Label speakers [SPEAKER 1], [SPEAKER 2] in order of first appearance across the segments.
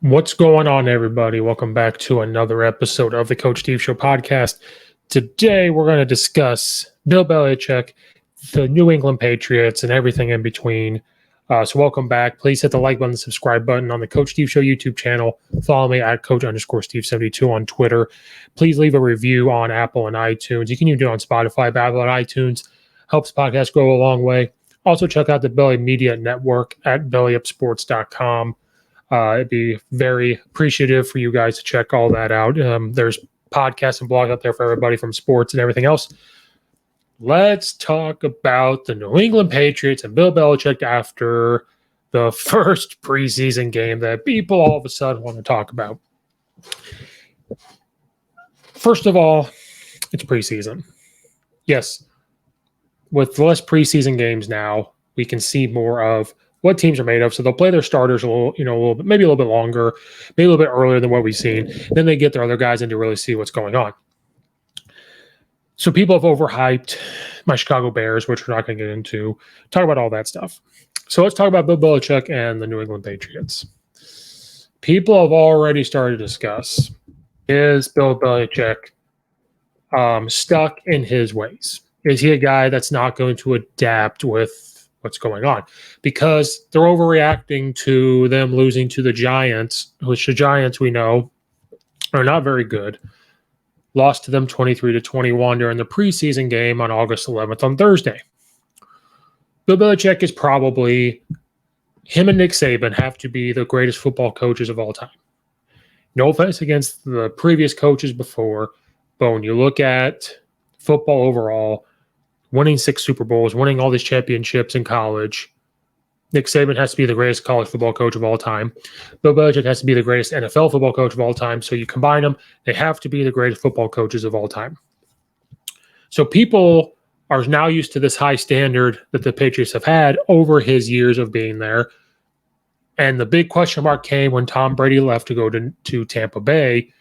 [SPEAKER 1] What's going on, everybody? Welcome back to another episode of the Coach Steve Show podcast. Today, we're going to discuss Bill Belichick, the New England Patriots, and everything in between. So welcome back. Please hit the like button, the subscribe button on the Coach Steve Show YouTube channel. Follow me at Coach_Steve72 on Twitter. Please leave a review on Apple and iTunes. You can even do it on Spotify, Apple, and iTunes. Helps the podcast go a long way. Also, check out the Belly Media Network at bellyupsports.com. I'd be very appreciative for you guys to check all that out. There's podcasts and blogs out there for everybody from sports and everything else. Let's talk about the New England Patriots and Bill Belichick after the first preseason game that people all of a sudden want to talk about. First of all, it's preseason. Yes, with less preseason games now, we can see more of what teams are made of. So they'll play their starters a little bit, maybe a little bit longer, maybe a little bit earlier than what we've seen. Then they get their other guys in to really see what's going on. So people have overhyped my Chicago Bears, which we're not going to get into. Talk about all that stuff. So let's talk about Bill Belichick and the New England Patriots. People have already started to discuss, is Bill Belichick stuck in his ways? Is he a guy that's not going to adapt with what's going on? Because they're overreacting to them losing to the Giants, which the Giants, we know, are not very good. Lost to them 23-21 during the preseason game on August 11th on Thursday. Bill Belichick is probably, him and Nick Saban have to be the greatest football coaches of all time. No offense against the previous coaches before, but when you look at football overall, winning 6 Super Bowls, winning all these championships in college, Nick Saban has to be the greatest college football coach of all time. Bill Belichick has to be the greatest NFL football coach of all time. So you combine them, they have to be the greatest football coaches of all time. So people are now used to this high standard that the Patriots have had over his years of being there. And the big question mark came when Tom Brady left to go to Tampa Bay.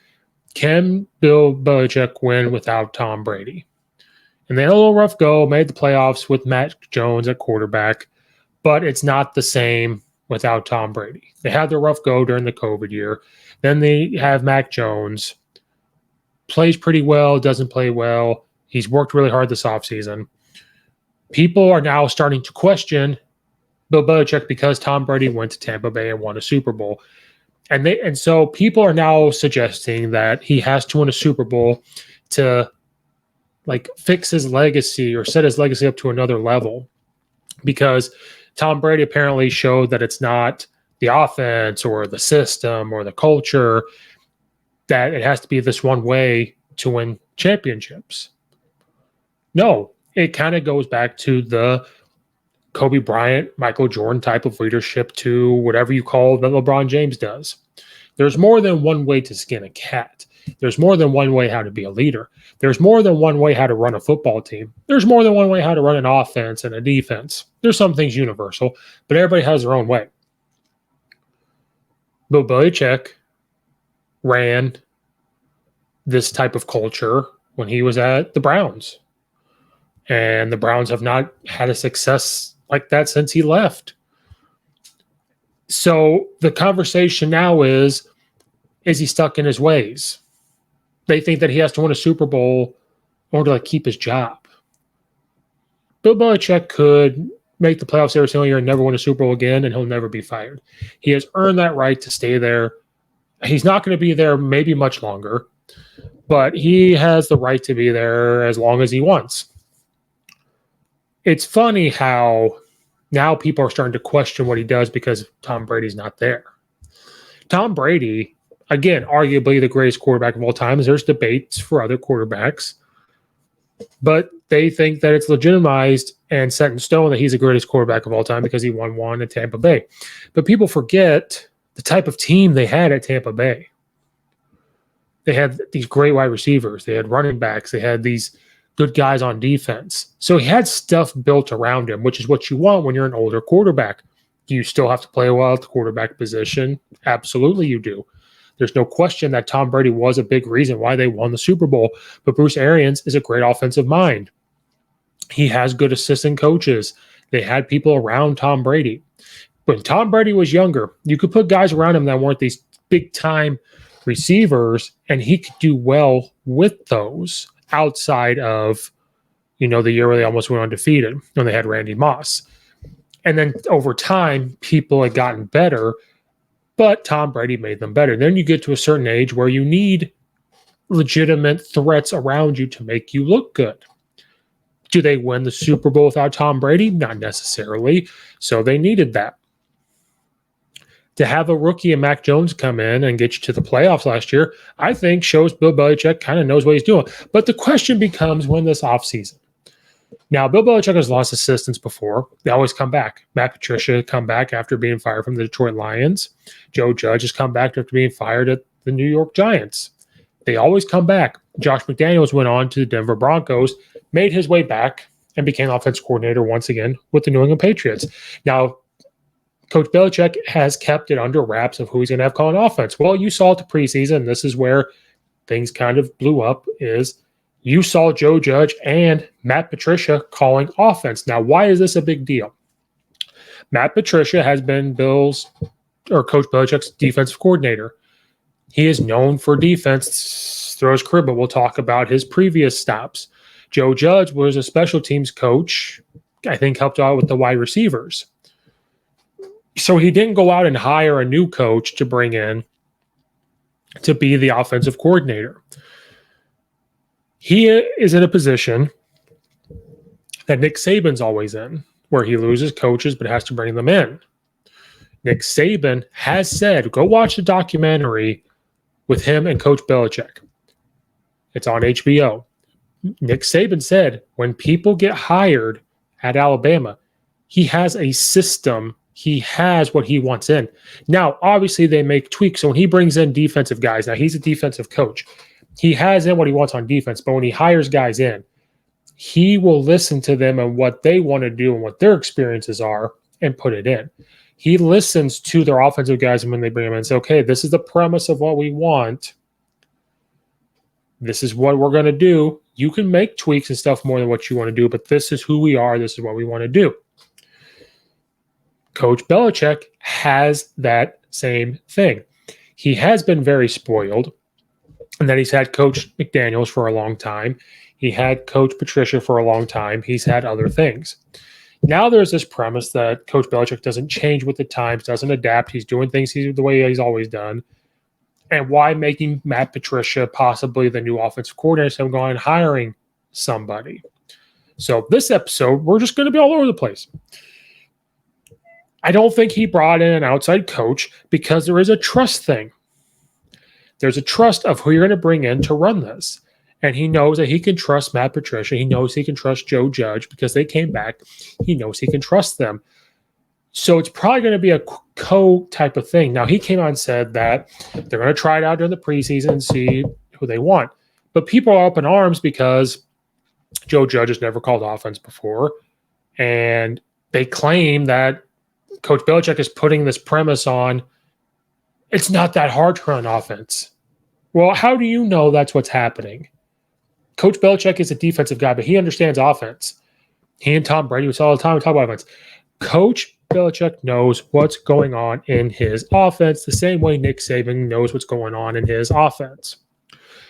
[SPEAKER 1] Can Bill Belichick win without Tom Brady? And they had a little rough go, made the playoffs with Matt Jones at quarterback, but it's not the same without Tom Brady. They had their rough go during the COVID year. Then they have Mac Jones, plays pretty well, doesn't play well. He's worked really hard this offseason. People are now starting to question Bill Belichick because Tom Brady went to Tampa Bay and won a Super Bowl. And so people are now suggesting that he has to win a Super Bowl to fix his legacy or set his legacy up to another level, because Tom Brady apparently showed that it's not the offense or the system or the culture, that it has to be this one way to win championships. No, it kind of goes back to the Kobe Bryant, Michael Jordan type of leadership, to whatever you call that LeBron James does. There's more than one way to skin a cat. There's more than one way how to be a leader. There's more than one way how to run a football team. There's more than one way how to run an offense and a defense. There's some things universal, but everybody has their own way. Bill Belichick ran this type of culture when he was at the Browns. And the Browns have not had a success like that since he left. So the conversation now is he stuck in his ways? They think that he has to win a Super Bowl in order to keep his job. Bill Belichick could make the playoffs every single year and never win a Super Bowl again, and he'll never be fired. He has earned that right to stay there. He's not going to be there maybe much longer, but he has the right to be there as long as he wants. It's funny how now people are starting to question what he does because Tom Brady's not there. Tom Brady, again, arguably the greatest quarterback of all time. There's debates for other quarterbacks, but they think that it's legitimized and set in stone that he's the greatest quarterback of all time because he won one at Tampa Bay. But people forget the type of team they had at Tampa Bay. They had these great wide receivers. They had running backs. They had these good guys on defense. So he had stuff built around him, which is what you want when you're an older quarterback. Do you still have to play well at the quarterback position? Absolutely you do. There's no question that Tom Brady was a big reason why they won the Super Bowl, but Bruce Arians is a great offensive mind. He has good assistant coaches. They had people around Tom Brady. When Tom Brady was younger, you could put guys around him that weren't these big-time receivers, and he could do well with those outside of, the year where they almost went undefeated when they had Randy Moss. And then over time, people had gotten better, but Tom Brady made them better. Then you get to a certain age where you need legitimate threats around you to make you look good. Do they win the Super Bowl without Tom Brady? Not necessarily. So they needed that. To have a rookie and Mac Jones come in and get you to the playoffs last year, I think shows Bill Belichick kind of knows what he's doing. But the question becomes, when this offseason? Now, Bill Belichick has lost assistants before. They always come back. Matt Patricia come back after being fired from the Detroit Lions. Joe Judge has come back after being fired at the New York Giants. They always come back. Josh McDaniels went on to the Denver Broncos, made his way back, and became offensive coordinator once again with the New England Patriots. Now, Coach Belichick has kept it under wraps of who he's going to have calling offense. Well, you saw it the preseason. This is where things kind of blew up, is you saw Joe Judge and Matt Patricia calling offense. Now, why is this a big deal? Matt Patricia has been Coach Belichick's defensive coordinator. He is known for defense through his career, but we'll talk about his previous stops. Joe Judge was a special teams coach, I think helped out with the wide receivers. So he didn't go out and hire a new coach to bring in to be the offensive coordinator. He is in a position that Nick Saban's always in, where he loses coaches but has to bring them in. Nick Saban has said, go watch the documentary with him and Coach Belichick. It's on HBO. Nick Saban said, when people get hired at Alabama, he has a system. He has what he wants in. Now, obviously, they make tweaks. So when he brings in defensive guys, now he's a defensive coach. He has in what he wants on defense. But when he hires guys in, he will listen to them and what they want to do and what their experiences are and put it in. He listens to their offensive guys when they bring them in and say, okay, this is the premise of what we want. This is what we're going to do. You can make tweaks and stuff more than what you want to do, but this is who we are. This is what we want to do. Coach Belichick has that same thing. He has been very spoiled, and that he's had Coach McDaniels for a long time. He had Coach Patricia for a long time. He's had other things. Now there's this premise that Coach Belichick doesn't change with the times, doesn't adapt. He's doing things the way he's always done. And why making Matt Patricia possibly the new offensive coordinator instead of going and hiring somebody? So this episode, we're just going to be all over the place. I don't think he brought in an outside coach because there is a trust thing. There's a trust of who you're going to bring in to run this. And he knows that he can trust Matt Patricia. He knows he can trust Joe Judge because they came back. He knows he can trust them. So it's probably going to be a co-type of thing. Now, he came out and said that they're going to try it out during the preseason and see who they want. But people are up in arms because Joe Judge has never called offense before. And they claim that Coach Belichick is putting this premise on, it's not that hard to run offense. Well, how do you know that's what's happening? Coach Belichick is a defensive guy, but he understands offense. He and Tom Brady was all the time we talk about offense. Coach Belichick knows what's going on in his offense the same way Nick Saban knows what's going on in his offense.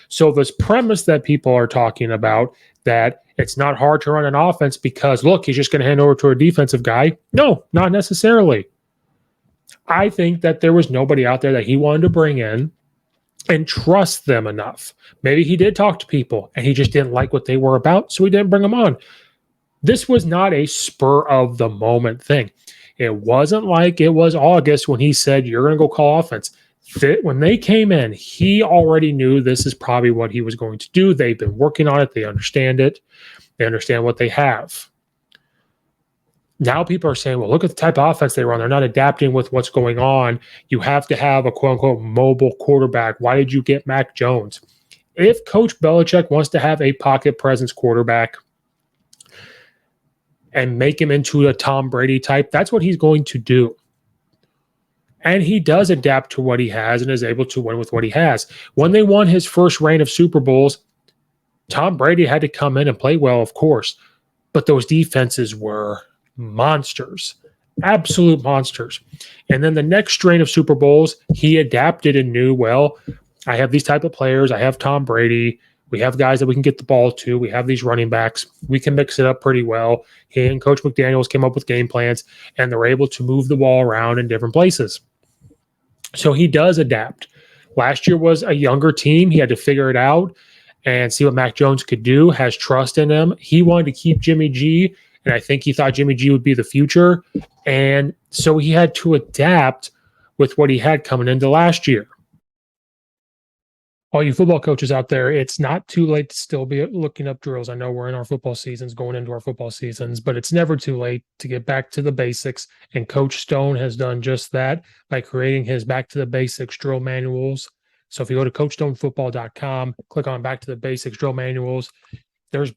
[SPEAKER 1] So this premise that people are talking about, that it's not hard to run an offense because, look, he's just going to hand over to a defensive guy. No, not necessarily. I think that there was nobody out there that he wanted to bring in and trust them enough. Maybe he did talk to people and he just didn't like what they were about, so he didn't bring them on. This was not a spur of the moment thing. It wasn't like it was August when he said, you're going to go call offense. When they came in, he already knew this is probably what he was going to do. They've been working on it. They understand it. They understand what they have. Now people are saying, well, look at the type of offense they run. They're not adapting with what's going on. You have to have a quote-unquote mobile quarterback. Why did you get Mac Jones? If Coach Belichick wants to have a pocket presence quarterback and make him into a Tom Brady type, that's what he's going to do. And he does adapt to what he has and is able to win with what he has. When they won his first reign of Super Bowls, Tom Brady had to come in and play well, of course, but those defenses were monsters. absolute monsters. And then the next strain of Super Bowls, he adapted and knew, well, I have these type of players. I have Tom Brady. We have guys that we can get the ball to. We have these running backs. We can mix it up pretty well. He and Coach McDaniels came up with game plans, and they're able to move the ball around in different places. So he does adapt. Last year was a younger team. He had to figure it out and see what Mac Jones could do, has trust in him. He wanted to keep Jimmy G, and I think he thought Jimmy G would be the future. And so he had to adapt with what he had coming into last year. All you football coaches out there, it's not too late to still be looking up drills. I know we're in our football seasons, going into our football seasons, but it's never too late to get back to the basics. And Coach Stone has done just that by creating his Back to the Basics drill manuals. So if you go to CoachStoneFootball.com, click on Back to the Basics drill manuals, there's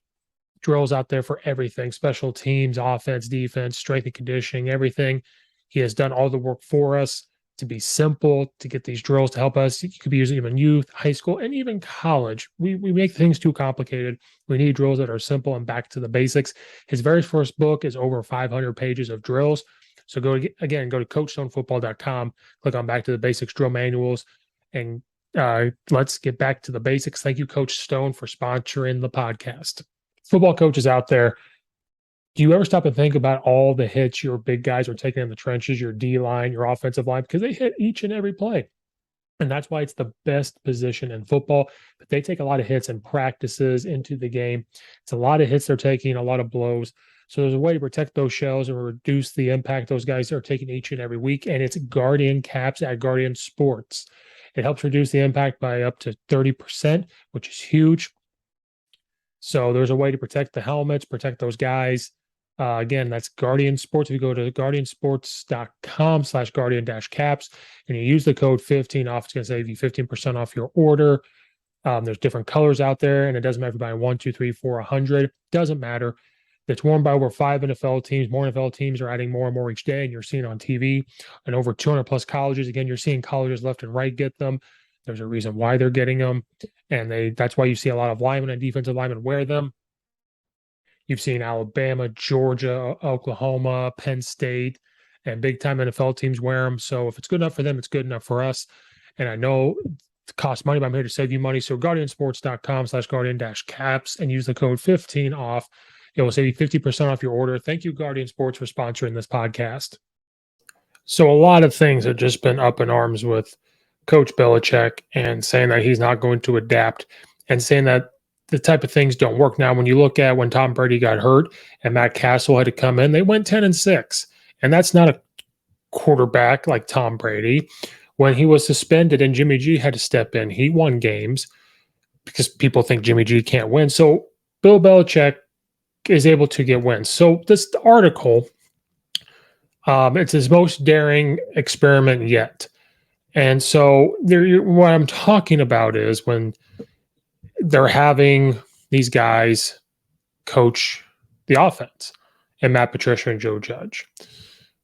[SPEAKER 1] drills out there for everything: special teams, offense, defense, strength and conditioning, everything. He has done all the work for us to be simple, to get these drills to help us. You could be using them in youth, high school, and even college. We make things too complicated. We need drills that are simple and back to the basics. His very first book is over 500 pages of drills. So go to CoachStoneFootball.com, click on Back to the Basics drill manuals, and let's get back to the basics. Thank you, Coach Stone, for sponsoring the podcast. Football coaches out there, do you ever stop and think about all the hits your big guys are taking in the trenches, your D line, your offensive line, because they hit each and every play? And that's why it's the best position in football. But they take a lot of hits in practices into the game. It's a lot of hits they're taking, a lot of blows. So there's a way to protect those shells and reduce the impact those guys are taking each and every week. And it's Guardian Caps at Guardian Sports. It helps reduce the impact by up to 30%, which is huge. So there's a way to protect the helmets, protect those guys. Again, that's Guardian Sports. If you go to guardiansports.com/guardian-caps and you use the code 15 off, it's going to save you 15% off your order. There's different colors out there, and it doesn't matter if you buy 1, 2, 3, 4, 100. Doesn't matter. It's worn by over 5 NFL teams. More NFL teams are adding more and more each day, and you're seeing on TV. And over 200 plus colleges. Again, you're seeing colleges left and right get them. There's a reason why they're getting them, and that's why you see a lot of linemen and defensive linemen wear them. You've seen Alabama, Georgia, Oklahoma, Penn State, and big-time NFL teams wear them. So if it's good enough for them, it's good enough for us. And I know it costs money, but I'm here to save you money. So guardiansports.com/guardian-caps and use the code 15 off. It will save you 50% off your order. Thank you, Guardian Sports, for sponsoring this podcast. So a lot of things have just been up in arms with Coach Belichick and saying that he's not going to adapt and saying that the type of things don't work. Now, when you look at when Tom Brady got hurt and Matt Castle had to come in, they went 10-6. And that's not a quarterback like Tom Brady. When he was suspended and Jimmy G had to step in, he won games because people think Jimmy G can't win. So Bill Belichick is able to get wins. So this article, it's his most daring experiment yet. And so what I'm talking about is when they're having these guys coach the offense, and Matt Patricia and Joe Judge.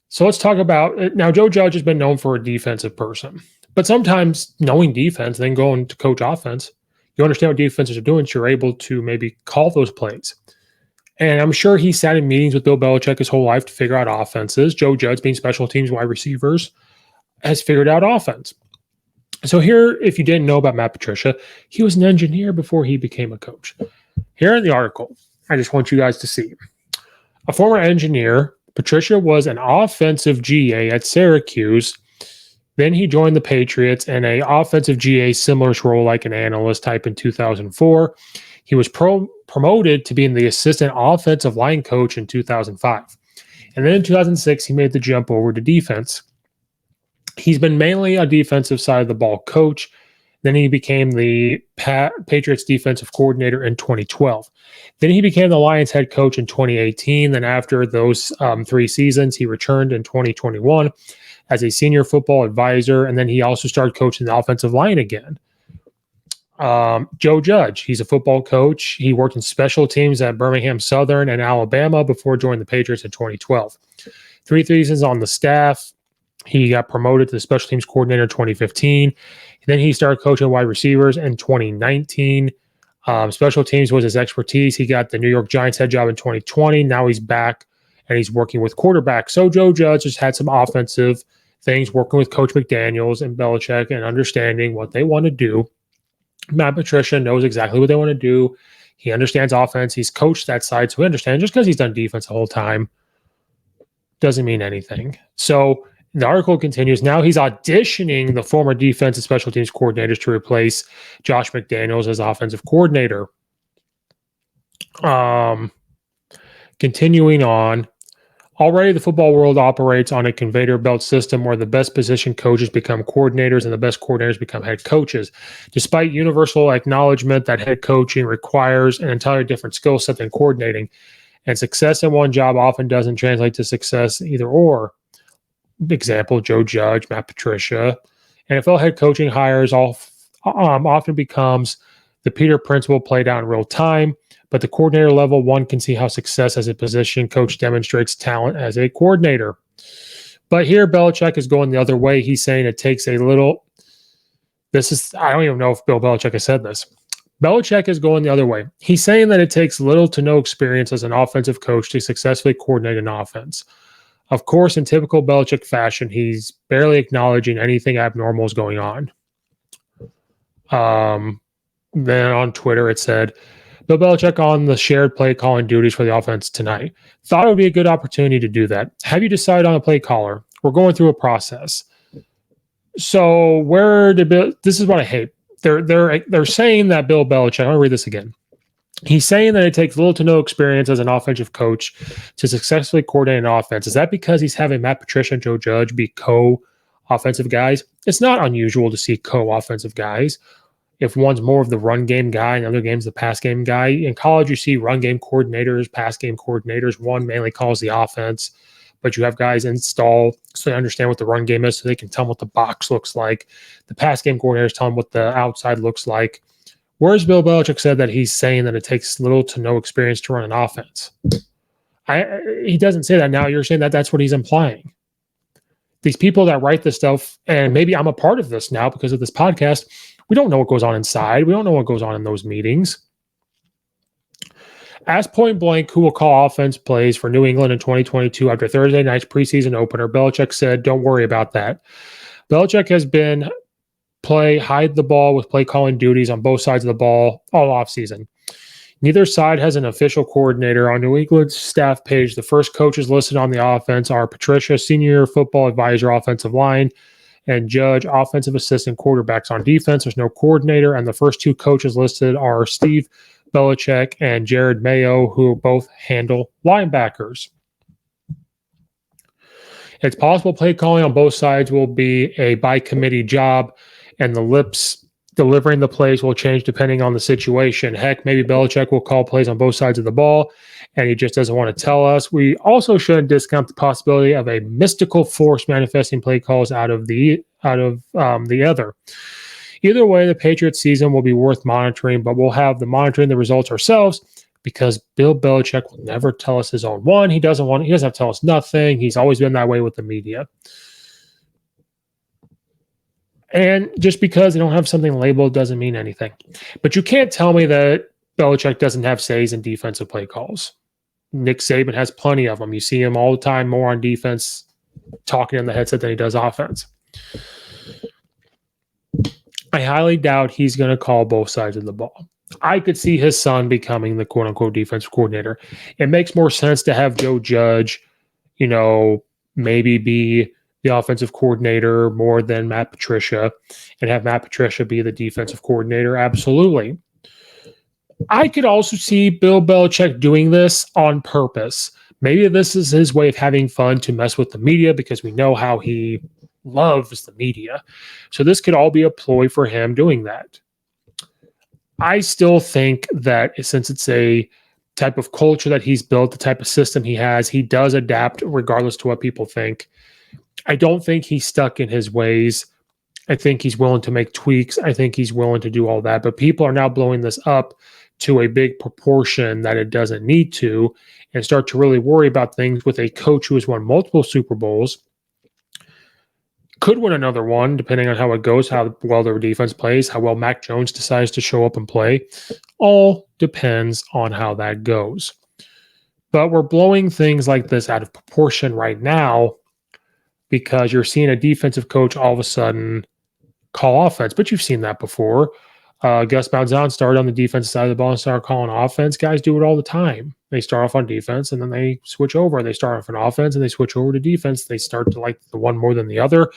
[SPEAKER 1] So let's talk about it. Now, Joe Judge has been known for a defensive person, but sometimes knowing defense, then going to coach offense, you understand what defenses are doing, so you're able to maybe call those plays. And I'm sure he sat in meetings with Bill Belichick his whole life to figure out offenses. Joe Judge, being special teams wide receivers, has figured out offense. So here, if you didn't know about Matt Patricia, he was an engineer before he became a coach. Here in the article, I just want you guys to see. A former engineer, Patricia was an offensive GA at Syracuse. Then he joined the Patriots in an offensive GA similar role like an analyst type in 2004. He was promoted to being the assistant offensive line coach in 2005. And then in 2006, he made the jump over to defense. He's been mainly a defensive side of the ball coach. Then he became the Patriots defensive coordinator in 2012. Then he became the Lions head coach in 2018. Then after those 3 seasons, he returned in 2021 as a senior football advisor. And then he also started coaching the offensive line again. Joe Judge, he's a football coach. He worked in special teams at Birmingham Southern and Alabama before joining the Patriots in 2012. 3 seasons on the staff. He got promoted to the special teams coordinator in 2015. Then he started coaching wide receivers in 2019. Special teams was his expertise. He got the New York Giants head job in 2020. Now he's back and he's working with quarterbacks. So Joe Judge has had some offensive things working with Coach McDaniels and Belichick and understanding what they want to do. Matt Patricia knows exactly what they want to do. He understands offense. He's coached that side, so he understands. Just because he's done defense the whole time doesn't mean anything. So the article continues. Now he's auditioning the former defense and special teams coordinators to replace Josh McDaniels as offensive coordinator. Continuing on. Already, the football world operates on a conveyor belt system where the best position coaches become coordinators and the best coordinators become head coaches. Despite universal acknowledgement that head coaching requires an entirely different skill set than coordinating, and success in one job often doesn't translate to success either or. Example, Joe Judge, Matt Patricia. NFL head coaching hires often becomes the Peter principle played out in real time. But the coordinator level, one can see how success as a position coach demonstrates talent as a coordinator. But here, Belichick is going the other way. He's saying it takes a little. I don't even know if Bill Belichick has said this. Belichick is going the other way. He's saying that it takes little to no experience as an offensive coach to successfully coordinate an offense. Of course, in typical Belichick fashion, he's barely acknowledging anything abnormal is going on. Then on Twitter, it said, Bill Belichick on the shared play calling duties for the offense tonight. Thought it would be a good opportunity to do that. Have you decided on a play caller? We're going through a process. So this is what I hate. They're saying that Bill Belichick, I'm going to read this again. He's saying that it takes little to no experience as an offensive coach to successfully coordinate an offense. Is that because he's having Matt Patricia and Joe Judge be co-offensive guys? It's not unusual to see co-offensive guys. If one's more of the run game guy and the other game's the pass game guy. In college, you see run game coordinators, pass game coordinators. One mainly calls the offense, but you have guys install so they understand what the run game is so they can tell them what the box looks like. The pass game coordinators tell them what the outside looks like. Whereas Bill Belichick said that he's saying that it takes little to no experience to run an offense. He doesn't say that now. You're saying that that's what he's implying. These people that write this stuff, and maybe I'm a part of this now because of this podcast, we don't know what goes on inside. We don't know what goes on in those meetings. Asked point blank who will call offense plays for New England in 2022 after Thursday night's preseason opener, Belichick said, don't worry about that. Belichick has been hide the ball with play calling duties on both sides of the ball all offseason. Neither side has an official coordinator. On New England's staff page, the first coaches listed on the offense are Patricia, senior football advisor, offensive line, and Judge, offensive assistant, quarterbacks. On defense, there's no coordinator, and the first two coaches listed are Steve Belichick and Jared Mayo, who both handle linebackers. It's possible play calling on both sides will be a by-committee job, and the lips delivering the plays will change depending on the situation. Heck, maybe Belichick will call plays on both sides of the ball, and he just doesn't want to tell us. We also shouldn't discount the possibility of a mystical force manifesting play calls out of the other. Either way, the Patriots season will be worth monitoring, but we'll have the monitoring the results ourselves because Bill Belichick will never tell us his own one. He doesn't have to tell us nothing. He's always been that way with the media. And just because they don't have something labeled doesn't mean anything. But you can't tell me that Belichick doesn't have says in defensive play calls. Nick Saban has plenty of them. You see him all the time, more on defense, talking in the headset than he does offense. I highly doubt he's going to call both sides of the ball. I could see his son becoming the quote-unquote defensive coordinator. It makes more sense to have Joe Judge, maybe be the offensive coordinator more than Matt Patricia, and have Matt Patricia be the defensive coordinator. Absolutely. I could also see Bill Belichick doing this on purpose. Maybe this is his way of having fun to mess with the media because we know how he loves the media. So this could all be a ploy for him doing that. I still think that since it's a type of culture that he's built, the type of system he has, he does adapt regardless to what people think. I don't think he's stuck in his ways. I think he's willing to make tweaks. I think he's willing to do all that. But people are now blowing this up to a big proportion that it doesn't need to and start to really worry about things with a coach who has won multiple Super Bowls, could win another one, depending on how it goes, how well their defense plays, how well Mac Jones decides to show up and play. All depends on how that goes. But we're blowing things like this out of proportion right now because you're seeing a defensive coach all of a sudden call offense. But you've seen that before. Gus Malzahn started on the defensive side of the ball and started calling offense. Guys do it all the time. They start off on defense and then they switch over. They start off on offense and they switch over to defense. They start to like the one more than the other.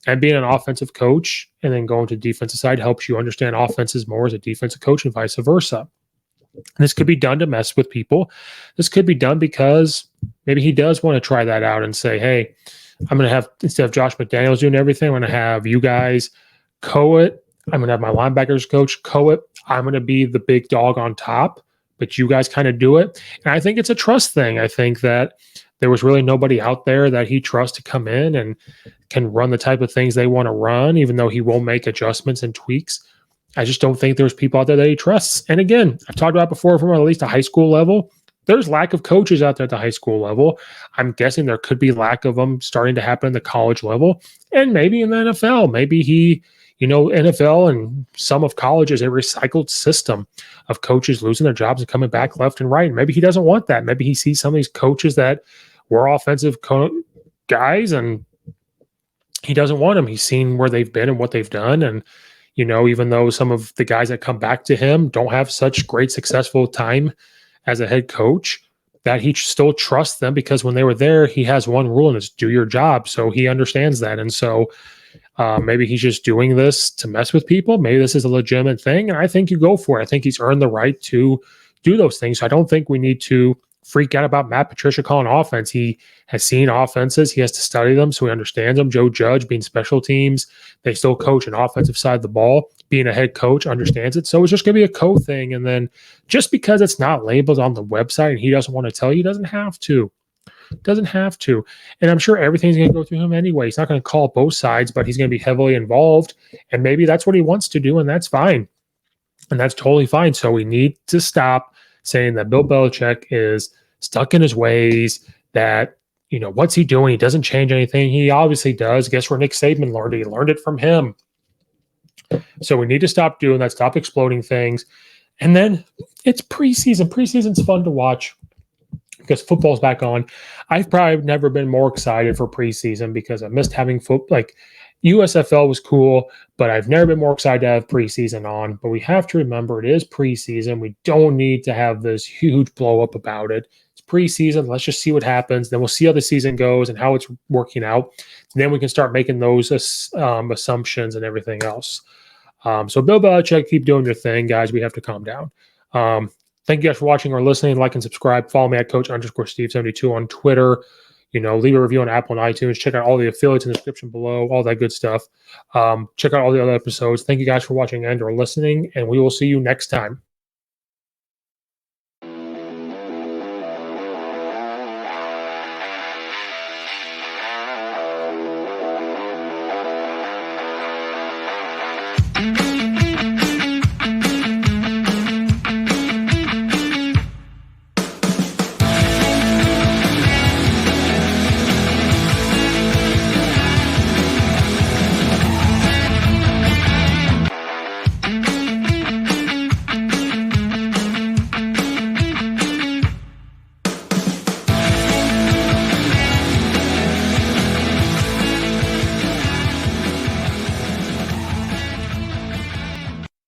[SPEAKER 1] And being an offensive coach and then going to the defensive side helps you understand offenses more as a defensive coach and vice versa. And this could be done to mess with people. This could be done because maybe he does want to try that out and say, hey, I'm going to have, instead of Josh McDaniels doing everything, I'm going to have you guys co-it. I'm going to have my linebackers coach co-it. I'm going to be the big dog on top, but you guys kind of do it. And I think it's a trust thing. I think that there was really nobody out there that he trusts to come in and can run the type of things they want to run, even though he will make adjustments and tweaks. I just don't think there's people out there that he trusts. And again, I've talked about before from at least a high school level, there's lack of coaches out there at the high school level. I'm guessing there could be lack of them starting to happen in the college level and maybe in the NFL. Maybe he, NFL and some of college is a recycled system of coaches losing their jobs and coming back left and right. And maybe he doesn't want that. Maybe he sees some of these coaches that were offensive guys and he doesn't want them. He's seen where they've been and what they've done. And, even though some of the guys that come back to him don't have such great successful time as a head coach, that he still trusts them because when they were there, he has one rule and it's do your job. So he understands that. And so maybe he's just doing this to mess with people. Maybe this is a legitimate thing. And I think you go for it. I think he's earned the right to do those things. So I don't think we need to freak out about Matt Patricia calling offense. He has seen offenses. He has to study them so he understands them. Joe Judge being special teams, they still coach an offensive side of the ball. Being a head coach understands it. So it's just going to be a thing. And then just because it's not labeled on the website and he doesn't want to tell you, doesn't have to. Doesn't have to. And I'm sure everything's going to go through him anyway. He's not going to call both sides, but he's going to be heavily involved. And maybe that's what he wants to do, and that's fine. And that's totally fine. So we need to stop saying that Bill Belichick is stuck in his ways, that, what's he doing? He doesn't change anything. He obviously does. Guess where Nick Saban learned it? He learned it from him. So we need to stop doing that, stop exploding things. And then it's preseason. Preseason's fun to watch because football's back on. I've probably never been more excited for preseason because I missed having football. Like USFL was cool, but I've never been more excited to have preseason on. But we have to remember it is preseason. We don't need to have this huge blow up about it. It's preseason. Let's just see what happens. Then we'll see how the season goes and how it's working out. And then we can start making those assumptions and everything else. So Bill Belichick, keep doing your thing, guys. We have to calm down. Thank you guys for watching or listening. Like and subscribe. Follow me at Coach_Steve72 on Twitter. Leave a review on Apple and iTunes. Check out all the affiliates in the description below, all that good stuff. Check out all the other episodes. Thank you guys for watching and or listening, and we will see you next time.